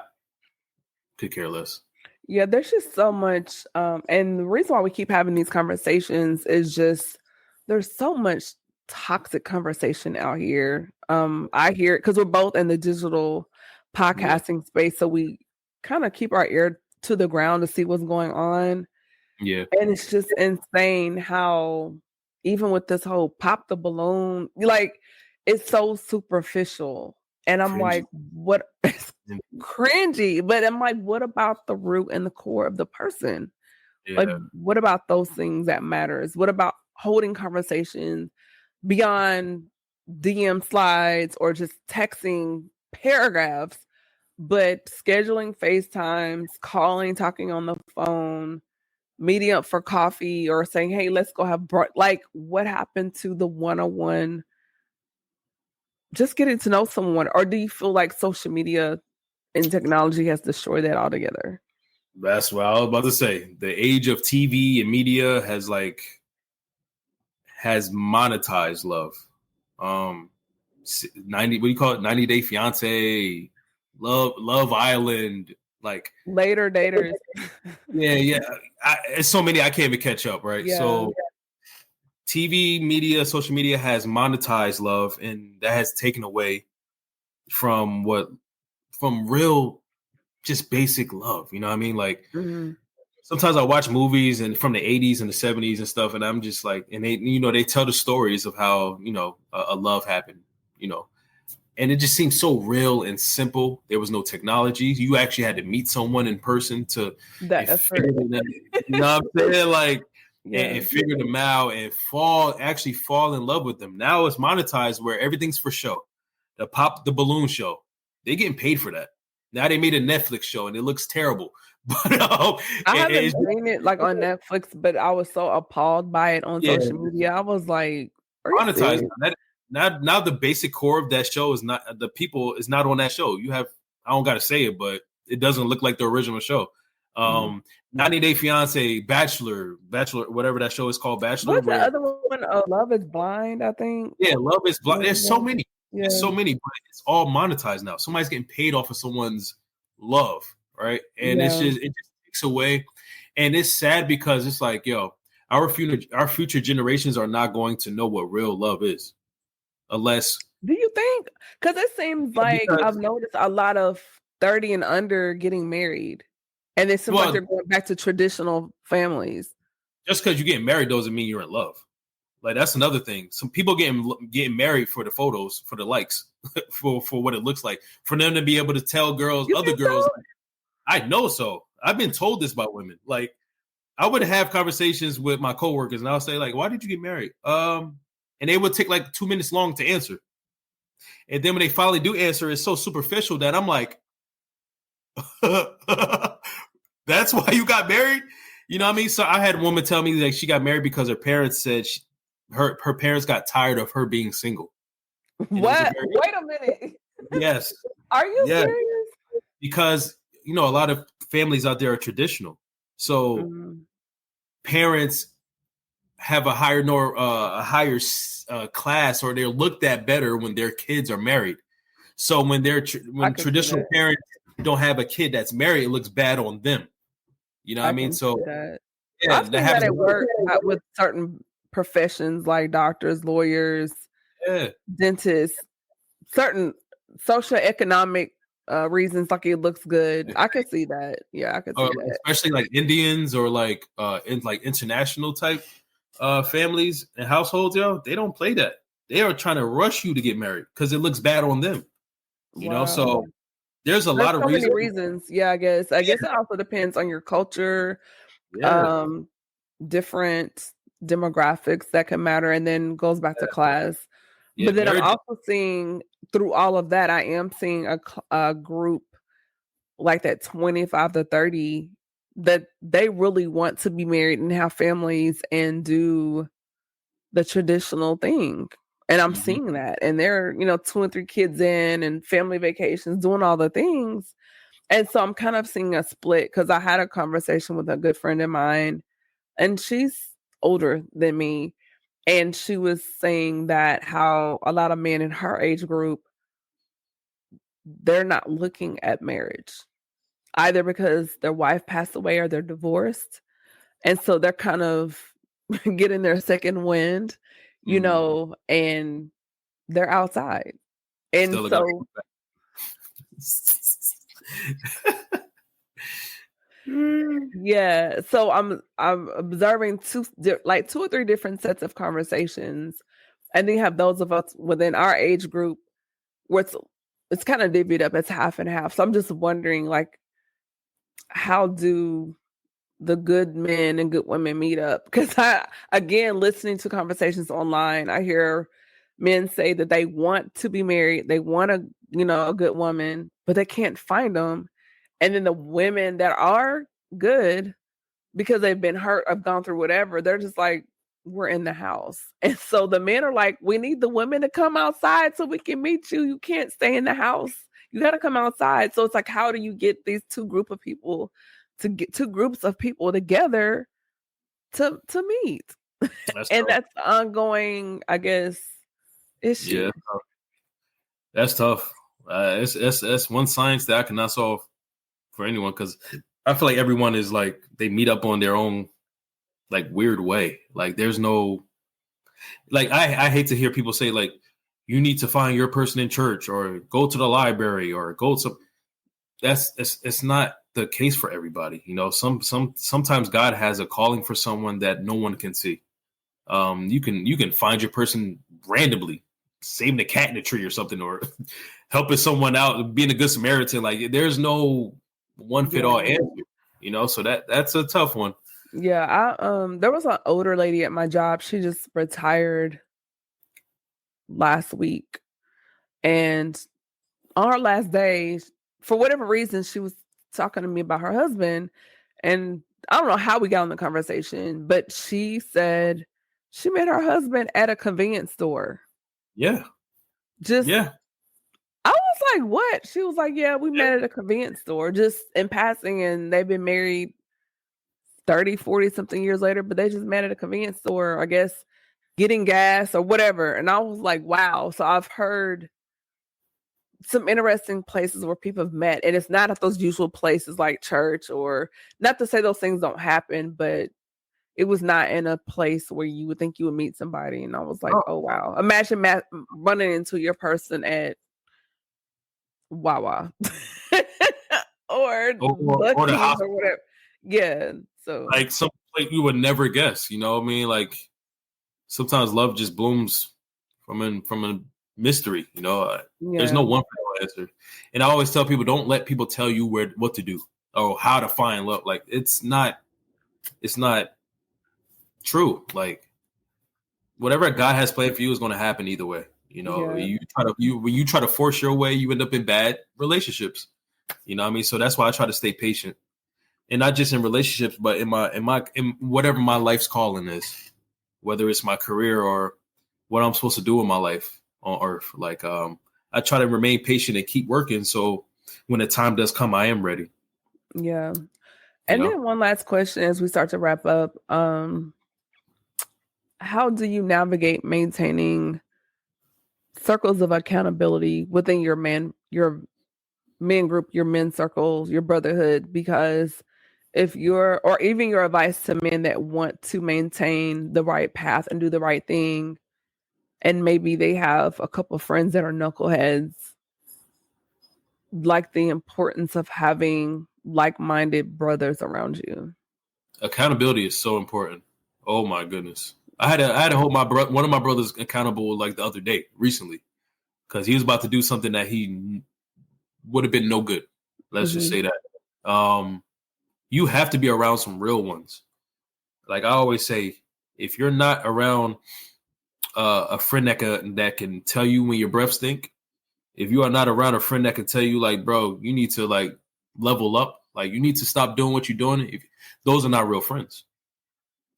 could care less. Yeah, there's just so much. And the reason why we keep having these conversations is just there's so much toxic conversation out here. I hear it because we're both in the digital podcasting space. So we kind of keep our ear to the ground to see what's going on. Yeah. And it's just insane how even with this whole pop the balloon, it's so superficial. And I'm like, what? It's cringy. But I'm like, what about the root and the core of the person? Yeah. What about those things that matters? What about holding conversations beyond DM slides or just texting paragraphs, but scheduling FaceTimes, calling, talking on the phone, meeting up for coffee, or saying, hey, let's go have brunch. What happened to the one-on-one? Just getting to know someone, or do you feel like social media and technology has destroyed that altogether? That's what I was about to say. The age of TV and media has has monetized love. 90, what do you call it? 90 Day Fiance, Love Island, like later daters. Yeah. It's so many I can't even catch up, right? Yeah. So TV, media, social media has monetized love, and that has taken away from real, just basic love. You know what I mean? Like sometimes I watch movies and from the 80s and the 70s and stuff, and I'm just like, and they tell the stories of how, a love happened, and it just seems so real and simple. There was no technology. You actually had to meet someone in person to figure them out. You know what I'm saying? Like, and figure them out and fall in love with them. Now it's monetized where everything's for show. The Pop the Balloon show, they're getting paid for that. Now they made a Netflix show and it looks terrible. But I haven't seen it like on Netflix, but I was so appalled by it on social media. I was like, monetized. Now the basic core of that show is not on that show. You have, I don't got to say it, but it doesn't look like the original show. 90 Day Fiance, Bachelor, whatever that show is called, Bachelor. What's the other one? Love is Blind, I think. Yeah, Love is Blind. There's so many. Yeah. There's so many, but it's all monetized now. Somebody's getting paid off of someone's love, right? And it just takes away. And it's sad because it's like, our future generations are not going to know what real love is, unless. Do you think? Because it seems like I've noticed a lot of 30 and under getting married, and it seems like they're going back to traditional families. Just because you get married doesn't mean you're in love. Like, that's another thing. Some people getting married for the photos, for the likes, for what it looks like, for them to be able to tell other girls. So? I know so. I've been told this by women. Like, I would have conversations with my coworkers, and I'll say, like, "Why did you get married?" And they would take like 2 minutes long to answer. And then when they finally do answer, it's so superficial that I'm like, "That's why you got married?" You know what I mean? So I had a woman tell me that she got married because her parents said her parents got tired of her being single. What? Wait a minute. Yes. Are you serious? Because a lot of families out there are traditional. So parents have a higher class, or they're looked at better when their kids are married. So when traditional parents don't have a kid that's married, it looks bad on them. You know what I mean? So I've seen that at work with certain professions like doctors, lawyers, dentists, certain socioeconomic reasons, like it looks good. I could see that. Yeah, I could see that. Especially like Indians or like international type families and households, they don't play that. They are trying to rush you to get married because it looks bad on them. You know, so there's a lot of reasons. Yeah, I guess it also depends on your culture, different demographics that can matter, and then goes back to class. But then I'm also seeing through all of that, I am seeing a group like that 25 to 30 that they really want to be married and have families and do the traditional thing. And I'm seeing that. And they're, 2 and 3 kids in and family vacations, doing all the things. And so I'm kind of seeing a split because I had a conversation with a good friend of mine, and she's older than me. And she was saying that how a lot of men in her age group, they're not looking at marriage either because their wife passed away or they're divorced. And so they're kind of getting their second wind, and they're outside. And so yeah, so I'm observing 2 or 3 different sets of conversations, and then you have those of us within our age group where it's kind of divvied up as half and half. So I'm just wondering, like, how do the good men and good women meet up? Because listening to conversations online, I hear men say that they want to be married, they want a good woman, but they can't find them. And then the women that are good, because they've been hurt, have gone through whatever, they're just like, we're in the house. And so the men are like, we need the women to come outside so we can meet you. You can't stay in the house. You got to come outside. So it's like, how do you get these two groups of people together to meet? That's And tough. that's the ongoing, I guess, issue. Yeah, that's tough. That's one science that I cannot solve for anyone, because I feel like everyone is like, they meet up on their own like weird way. Like there's no, like I hate to hear people say like, you need to find your person in church or go to the library or go to, it's not the case for everybody. You know, sometimes God has a calling for someone that no one can see. You can find your person randomly, saving a cat in a tree or something, or helping someone out, being a good Samaritan. Like there's no one fit all answer, you know. So that's a tough one. Yeah, there was an older lady at my job. She just retired last week, and on her last day, for whatever reason, she was talking to me about her husband, and I don't know how we got on the conversation, but she said she met her husband at a convenience store. Yeah. Just Yeah. I was like, what? She was like, yeah, we met at a convenience store just in passing, and they've been married 30, 40 something years later, but they just met at a convenience store, I guess, getting gas or whatever. And I was like, wow. So I've heard some interesting places where people have met, and it's not at those usual places like church, or not to say those things don't happen, but it was not in a place where you would think you would meet somebody. And I was like, oh wow. Imagine running into your person at Wawa or the hospital or whatever. Yeah. So like some place you would never guess, you know what I mean? Like sometimes love just blooms from a mystery, you know. There's no one answer. And I always tell people, don't let people tell you what to do or how to find love. Like it's not true. Like whatever God has planned for you is going to happen either way. You know, when you try to force your way, you end up in bad relationships. You know what I mean? So that's why I try to stay patient, and not just in relationships, but in whatever my life's calling is, whether it's my career or what I'm supposed to do in my life on earth. Like, I try to remain patient and keep working. So when the time does come, I am ready. Yeah. And then one last question as we start to wrap up. How do you navigate maintaining circles of accountability within your men group, your men circles, your brotherhood? Because or even your advice to men that want to maintain the right path and do the right thing, and maybe they have a couple of friends that are knuckleheads, like the importance of having like-minded brothers around you. Accountability is so important. Oh my goodness. I had to hold one of my brothers accountable like the other day recently, because he was about to do something that he would have been no good. Let's just say that. You have to be around some real ones. Like I always say, if you're not around a friend that can tell you when your breath stink, if you are not around a friend that can tell you like, bro, you need to like level up, like you need to stop doing what you're doing, those are not real friends.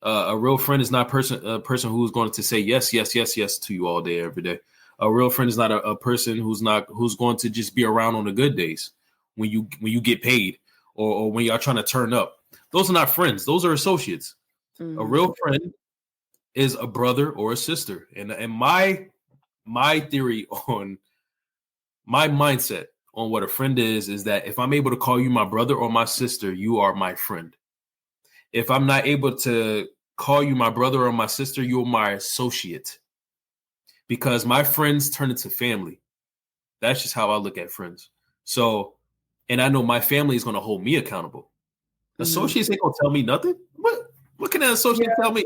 A real friend is not a person who's going to say yes, yes, yes, yes to you all day, every day. A real friend is not a person who's going to just be around on the good days when you get paid or when y'all trying to turn up. Those are not friends. Those are associates. Mm-hmm. A real friend is a brother or a sister. And my theory on my mindset on what a friend is that if I'm able to call you my brother or my sister, you are my friend. If I'm not able to call you my brother or my sister, you're my associate. Because my friends turn into family. That's just how I look at friends. So, and I know my family is going to hold me accountable. Mm-hmm. Associates ain't going to tell me nothing. What can an associate tell me?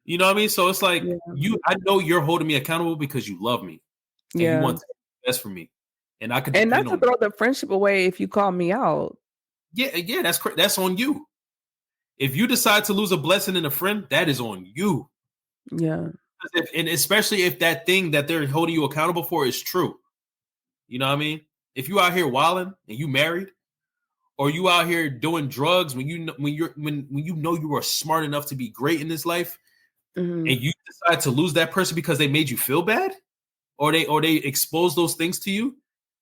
You know what I mean? So it's like I know you're holding me accountable because you love me. And you want the best for me. And I could not to throw the friendship away if you call me out. Yeah, that's on you. If you decide to lose a blessing in a friend, that is on you. Yeah. And especially if that thing that they're holding you accountable for is true. You know what I mean? If you out here wilding and you married, or you out here doing drugs when you know you are smart enough to be great in this life, and you decide to lose that person because they made you feel bad, or they expose those things to you,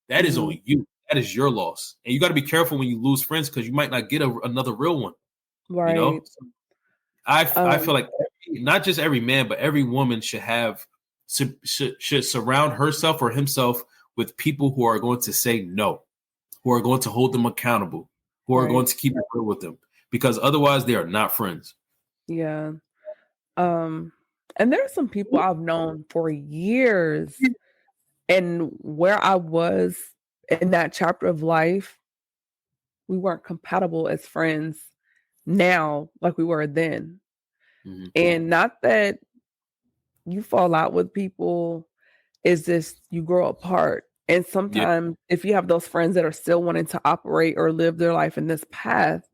that is on you. That is your loss. And you got to be careful when you lose friends, because you might not get another real one. Right. You know? I feel like not just every man, but every woman should surround herself or himself with people who are going to say no, who are going to hold them accountable, who are going to keep it real with them, because otherwise they are not friends. Yeah. And there's some people I've known for years, and where I was in that chapter of life, we weren't compatible as friends now like we were then. Mm-hmm. And not that you fall out with people, it's just you grow apart. And sometimes if you have those friends that are still wanting to operate or live their life in this path,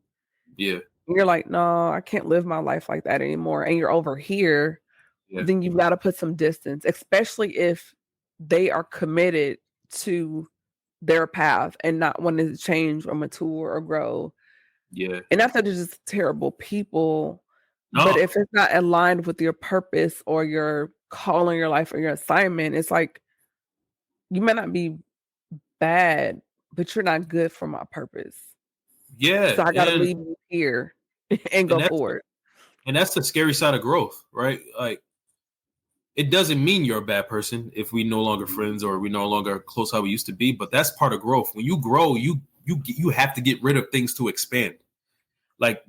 you're like, no, I can't live my life like that anymore. And you're over here, then you've got to put some distance, especially if they are committed to their path and not wanting to change or mature or grow. Yeah. And not that they're just terrible people, but if it's not aligned with your purpose or your call in your life or your assignment, it's like, you may not be bad, but you're not good for my purpose. Yeah. So I got to leave you here and go forward. And that's the scary side of growth, right? Like, it doesn't mean you're a bad person if we no longer friends or we no longer close how we used to be, but that's part of growth. When you grow, you have to get rid of things to expand. Like,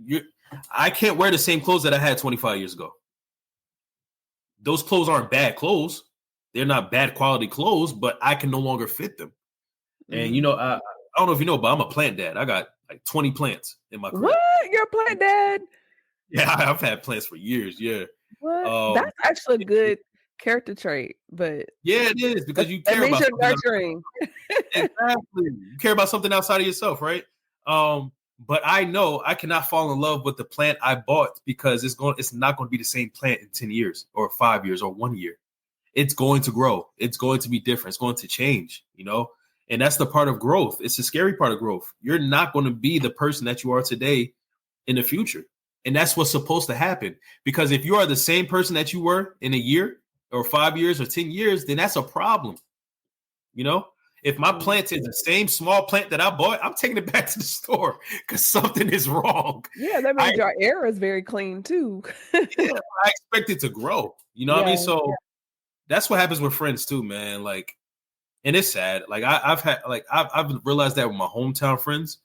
I can't wear the same clothes that I had 25 years ago. Those clothes aren't bad clothes. They're not bad quality clothes, but I can no longer fit them. And, you know, I don't know if you know, but I'm a plant dad. I got like 20 plants in my crib. What? You're a plant dad? Yeah, I've had plants for years. Yeah. What? That's actually a good character trait, but yeah, it is, because you care about you're nurturing. Exactly. You care about something outside of yourself, right? But I know I cannot fall in love with the plant I bought, because it's not going to be the same plant in 10 years or 5 years or 1 year. It's going to grow. It's going to be different. It's going to change, you know? And that's the part of growth. It's a scary part of growth. You're not going to be the person that you are today in the future. And that's what's supposed to happen. Because if you are the same person that you were in a year or 5 years or 10 years, then that's a problem. You know, if my plant is the same small plant that I bought, I'm taking it back to the store because something is wrong. Yeah, that means your air is very clean too. Yeah, I expect it to grow. You know what I mean? So that's what happens with friends too, man. Like, and it's sad. Like I've realized that with my hometown friends.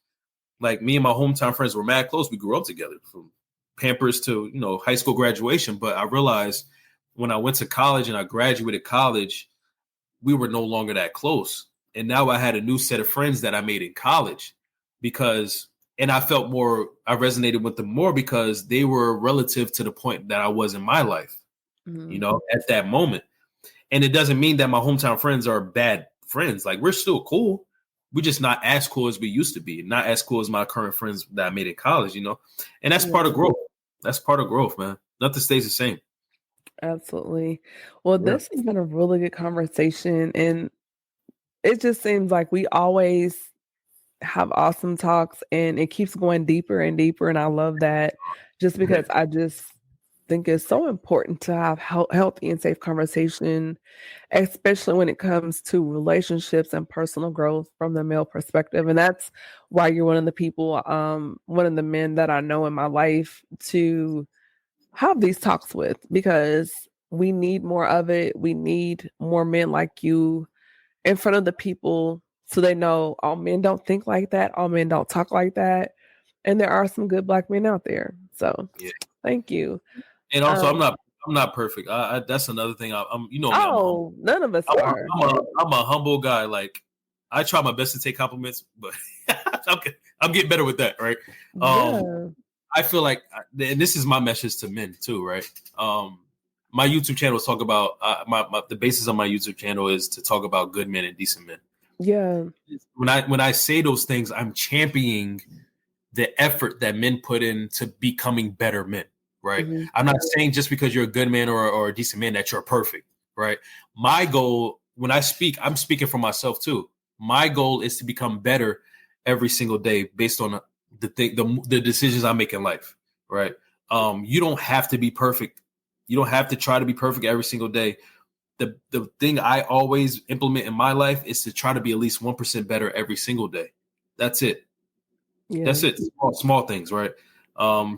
Like, me and my hometown friends were mad close. We grew up together from Pampers to, you know, high school graduation. But I realized when I went to college and I graduated college, we were no longer that close. And now I had a new set of friends that I made in college and I felt I resonated with them more because they were relative to the point that I was in my life, you know, at that moment. And it doesn't mean that my hometown friends are bad friends. Like, we're still cool. We're just not as cool as we used to be. Not as cool as my current friends that I made in college, you know? And that's part of growth. That's part of growth, man. Nothing stays the same. Absolutely. Well, this has been a really good conversation, and it just seems like we always have awesome talks, and it keeps going deeper and deeper. And I love that, just because I just think it's so important to have healthy and safe conversation, especially when it comes to relationships and personal growth from the male perspective. And that's why you're one of the people, one of the men that I know in my life to have these talks with, because we need more of it. We need more men like you in front of the people, so they know all men don't think like that. All men don't talk like that. And there are some good Black men out there. So thank you. And also, I'm not perfect. That's another thing. I'm you know me, oh, none of us are. I'm a humble guy. Like, I try my best to take compliments, but I'm getting better with that, right? I feel like, and this is my message to men too, right? My YouTube channel is talk about the basis of my YouTube channel is to talk about good men and decent men. Yeah. When I say those things, I'm championing the effort that men put into becoming better men, right? Mm-hmm. I'm not saying just because you're a good man or a decent man that you're perfect, right? My goal, when I speak, I'm speaking for myself too. My goal is to become better every single day based on the decisions I make in life, right? You don't have to be perfect. You don't have to try to be perfect every single day. The thing I always implement in my life is to try to be at least 1% better every single day. That's it. Yeah. That's it. Small things, right?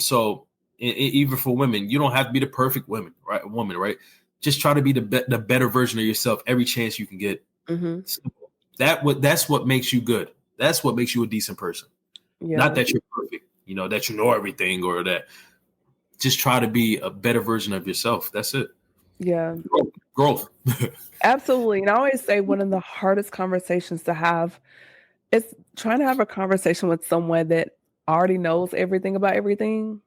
So even for women, you don't have to be the perfect woman, right? Just try to be the better version of yourself every chance you can get. Mm-hmm. That's what makes you good. That's what makes you a decent person. Yeah. Not that you're perfect, that you know everything, or that. Just try to be a better version of yourself. That's it. Yeah. Growth. Absolutely. And I always say one of the hardest conversations to have is trying to have a conversation with someone that already knows everything about everything.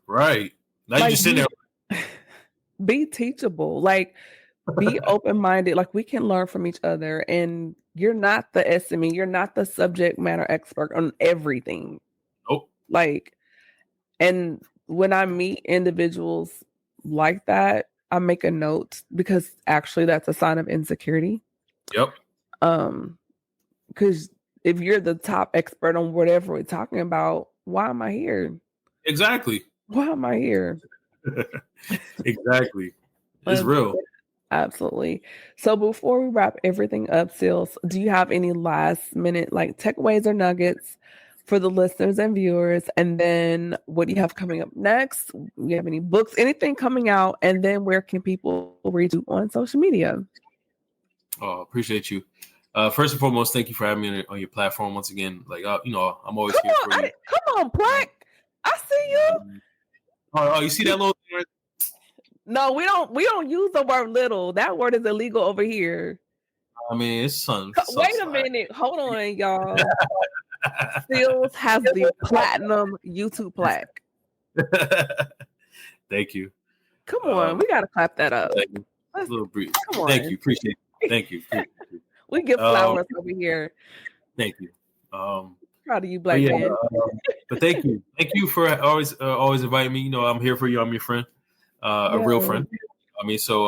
Right. Now you just sitting there. Be teachable. Like, be open-minded. Like, we can learn from each other. And you're not the SME. You're not the subject matter expert on everything. Nope. Like, and when I meet individuals like that, I make a note, because actually that's a sign of insecurity. Yep. Because if you're the top expert on whatever we're talking about, why am I here? Exactly. Why am I here? Exactly. It's real. Absolutely. So before we wrap everything up, Sealz, do you have any last minute takeaways or nuggets for the listeners and viewers? And then what do you have coming up next? Do you have any books, anything coming out? And then where can people read you on social media? Oh, appreciate you. First and foremost, thank you for having me on your platform once again. I'm always here for you. Come on, Plaque. I see you. Oh, you see that little thing right? No, we don't use the word little. That word is illegal over here. I mean, it's something. Wait a minute. Hold on, y'all. Sealz has the platinum YouTube plaque. Thank you. Come on, we gotta clap that up. A little brief. Come on. Thank you. Appreciate it. Thank you. We give flowers over here. Thank you. Proud of you, black man. But thank you. Thank you for always inviting me. I'm here for you. I'm your friend. A real friend. I mean, so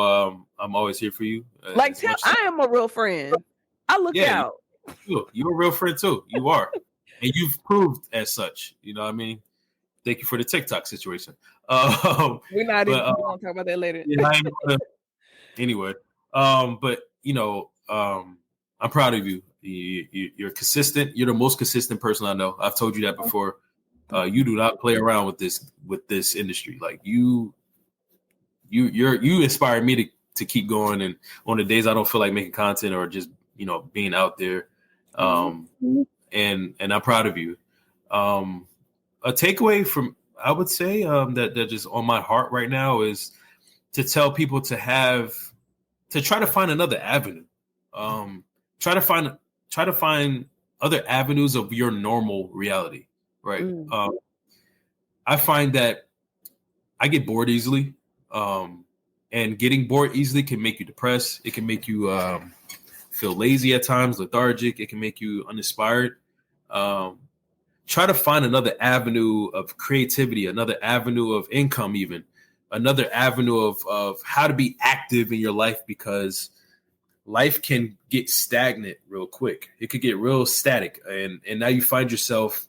I'm always here for you. I am a real friend. I look out. You're a real friend too. You are. And you've proved as such. You know what I mean? Thank you for the TikTok situation. We're not even going to talk about that later. Anyway. But I'm proud of you. You're consistent. You're the most consistent person I know. I've told you that before. You do not play around with this industry. Like you inspire me to keep going. And on the days I don't feel like making content or just being out there, and I'm proud of you. A takeaway from, I would say, that just on my heart right now is to tell people to try to find another avenue. Try to find other avenues of your normal reality. Right. I find that I get bored easily. And getting bored easily can make you depressed. It can make you feel lazy at times, lethargic. It can make you uninspired. Try to find another avenue of creativity, another avenue of income, even another avenue of how to be active in your life, because life can get stagnant real quick. It could get real static. And now you find yourself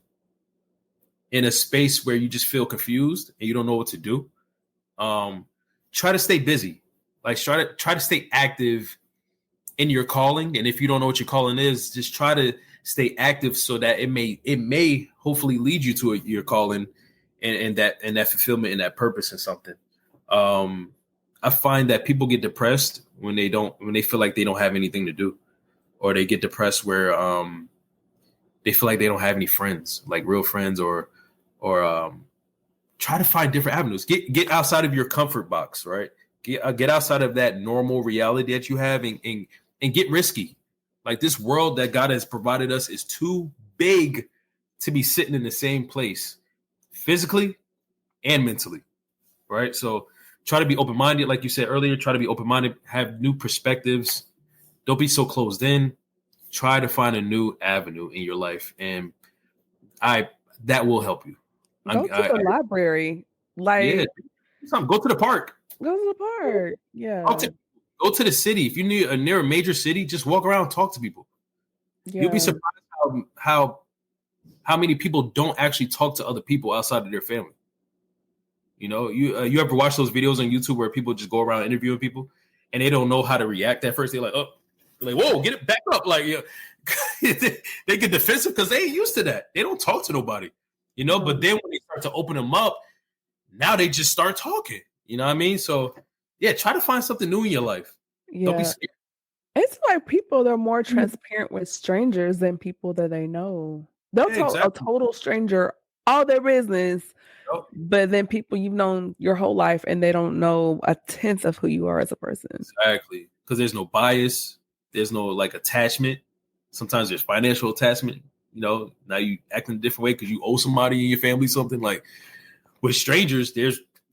in a space where you just feel confused and you don't know what to do. Try to stay busy. Try to stay active in your calling. And if you don't know what your calling is, just try to stay active so that it may hopefully lead you to your calling and that fulfillment and that purpose in something. I find that people get depressed when they feel like they don't have anything to do, or they get depressed where they feel like they don't have any friends, like real friends, or try to find different avenues. Get outside of your comfort box, right? Get outside of that normal reality that you have and get risky. Like, this world that God has provided us is too big to be sitting in the same place physically and mentally, right? So try to be open-minded. Like you said earlier, try to be open-minded, have new perspectives. Don't be so closed in. Try to find a new avenue in your life. And that will help you. Go to the library. Go to the park. Go to the park. Yeah. Go to the city. If you're near a major city, just walk around and talk to people. Yeah. You'll be surprised how many people don't actually talk to other people outside of their family. You ever watch those videos on YouTube where people just go around interviewing people and they don't know how to react at first? They're like, oh, whoa, get it back up. They get defensive because they ain't used to that. They don't talk to nobody, But then when they start to open them up, now they just start talking. You know what I mean? So yeah, try to find something new in your life. Yeah. Don't be scared. It's like people, they're more transparent with strangers than people that they know. They'll tell a total stranger all their business, but then people you've known your whole life and they don't know a tenth of who you are as a person. Exactly. Because there's no bias. There's no like attachment. Sometimes there's financial attachment. You know, now you act in a different way because you owe somebody in your family something. Like with strangers,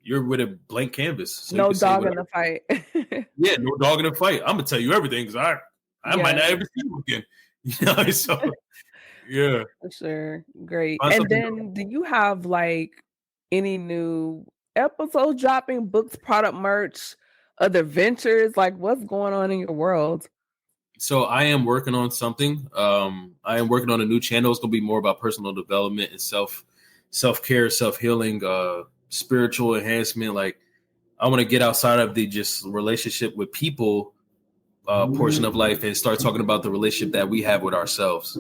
you're with a blank canvas. So no dog in the fight. Yeah, no dog in the fight. I'm gonna tell you everything because I might not ever see you again. You know, so yeah. For sure. Great. And then do you have like any new episodes dropping, books, product merch, other ventures? Like what's going on in your world? So I am working on something. I am working on a new channel. It's gonna be more about personal development and self-care, self-healing, spiritual enhancement. Like I want to get outside of the just relationship with people portion of life and start talking about the relationship that we have with ourselves.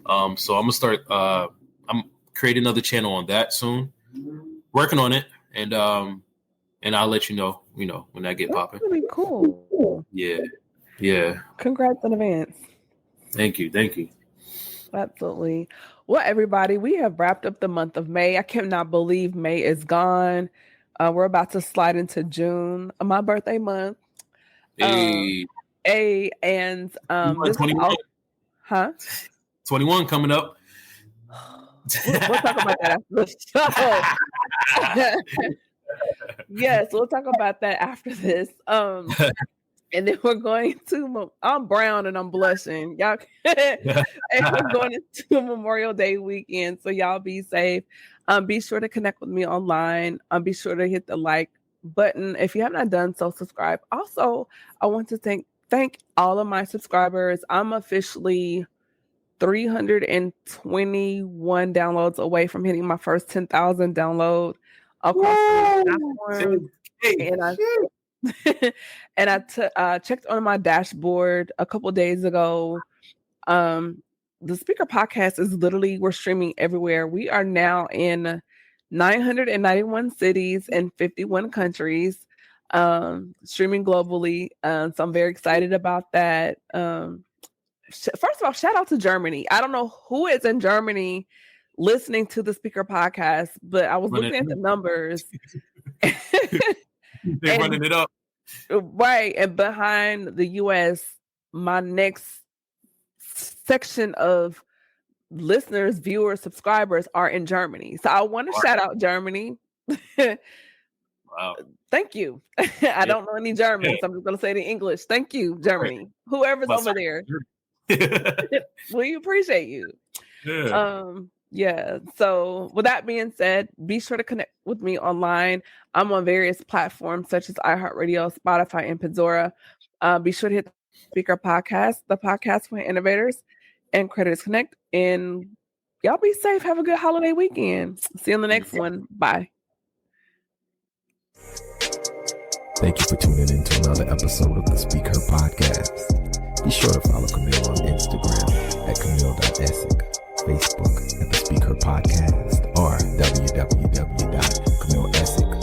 So I'm gonna start. I'm creating another channel on that soon. Working on it, and I'll let you know. You know when I get popping. Really cool. Yeah. Congrats in advance. Thank you. Absolutely. Well, everybody, we have wrapped up the month of May. I cannot believe May is gone. We're about to slide into June, my birthday month. Hey, and this 21. 21 coming up. We'll talk about that after the show. Yes, we'll talk about that after this. And then we're going to, I'm brown and I'm blushing. Y'all, and we're going into Memorial Day weekend. So y'all be safe. Be sure to connect with me online. Be sure to hit the like button. If you have not done so, subscribe. Also, I want to thank all of my subscribers. I'm officially 321 downloads away from hitting my first 10,000 download across the platform. And I checked on my dashboard a couple days ago. The Speaker Podcast is literally, we're streaming everywhere. We are now in 991 cities and 51 countries, streaming globally. So I'm very excited about that. First of all, shout out to Germany. I don't know who is in Germany listening to the Speaker Podcast, but I was looking at the numbers. They're running it up. Right. And behind the US, my next section of listeners, viewers, subscribers are in Germany. So I want to shout out Germany. Wow. Thank you. I don't know any German, so I'm just going to say it in English. Thank you, Germany. Whoever's over there. We appreciate you. Yeah. So with that being said, be sure to connect with me online. I'm on various platforms such as iHeartRadio, Spotify, and Pandora. Be sure to hit the Speaker Podcast, the podcast for Innovators and Creditors Connect. And y'all be safe. Have a good holiday weekend. See you in the next one. Bye. Thank you for tuning in to another episode of the Speaker Podcast. Be sure to follow Camille on Instagram at camille.essick, Facebook at the Speaker Podcast, or www.camilleessick.com.